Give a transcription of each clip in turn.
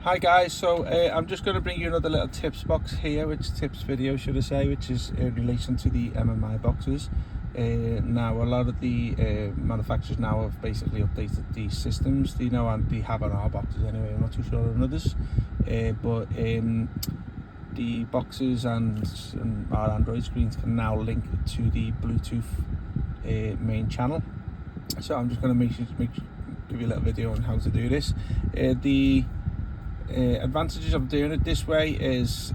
Hi guys, so I'm just going to bring you another little tips box here, tips video should I say, which is in relation to the MMI boxes. Now a lot of the manufacturers now have basically updated these systems, and they have on our boxes anyway. I'm not too sure on others, but the boxes and our Android screens can now link to the Bluetooth main channel. So I'm just going to give you a little video on how to do this. The advantages of doing it this way is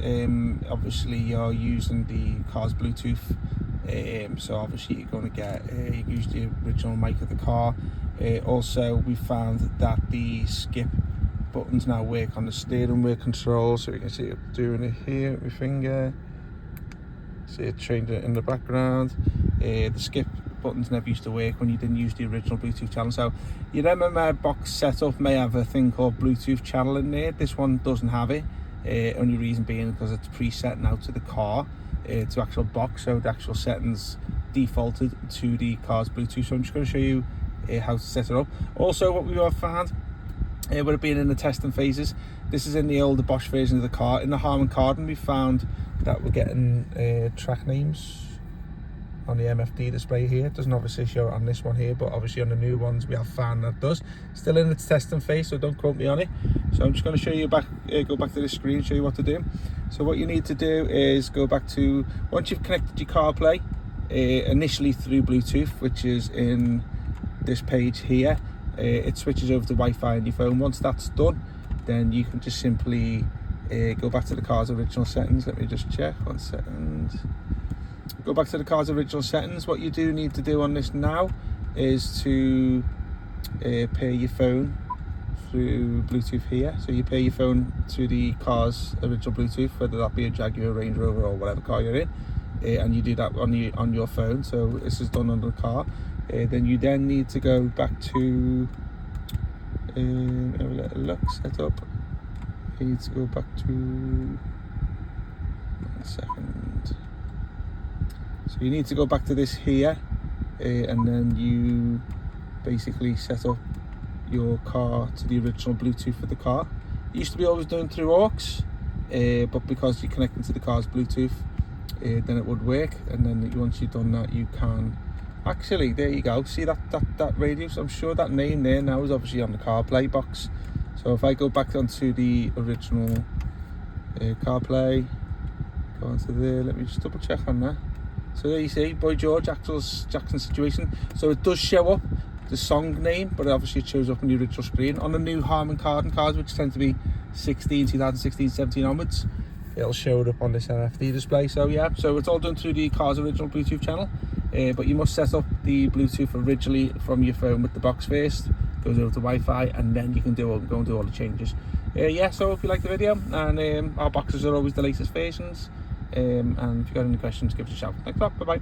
obviously you're using the car's Bluetooth, so obviously you're going to get you use the original mic of the car. Also, we found that the skip buttons now work on the steering wheel control, so you can see it doing it here with my finger. See it trained it in the background. The skip buttons never used to work when you didn't use the original Bluetooth channel. So your MMI box setup may have a thing called Bluetooth channel in there. This one doesn't have it. Only reason being because it's preset now to the car, to actual box, so the actual settings defaulted to the car's Bluetooth. So I'm just going to show you how to set it up. Also, what we have found would have been in the testing phases. This is in the older Bosch version of the car. In the Harman Kardon, we found that we're getting track names on the MFD display here. It doesn't obviously show it on this one here, but obviously on the new ones we have found that does. Still in its testing phase, so don't quote me on it. So I'm just going to show you go back to the screen, show you what to do. So what you need to do is go back to, once you've connected your CarPlay, initially through Bluetooth, which is in this page here, it switches over to Wi-Fi on your phone. Once that's done, then you can just simply go back to the car's original settings. Let me just check, 1 second. Go back to the car's original settings. What you do need to do on this now is to pair your phone through Bluetooth here. So you pair your phone to the car's original Bluetooth, whether that be a Jaguar, Range Rover or whatever car you're in, and you do that on your phone. So this is done on the car. Then you need to go back to have a little look, set up. You need to go back to 1 second. So you need to go back to this here, and then you basically set up your car to the original Bluetooth for the car. It used to be always done through aux, but because you're connecting to the car's Bluetooth, then it would work. And then once you've done that, you can actually, there you go. See that radius? I'm sure that name there now is obviously on the CarPlay box. So if I go back onto the original CarPlay, go onto there. Let me just double check on that. So there you see, Boy George, Jackson Situation. So it does show up the song name, but obviously it shows up on the original screen. On the new Harman Kardon cars, which tend to be 2016, 17 onwards, it'll show it up on this MFD display. So yeah, so it's all done through the car's original Bluetooth channel. But you must set up the Bluetooth originally from your phone with the box first, goes over to Wi-Fi, and then you can go and do all the changes. Yeah, so if you like the video, and our boxes are always the latest versions. And if you've got any questions, give us a shout. Thanks a lot, bye bye.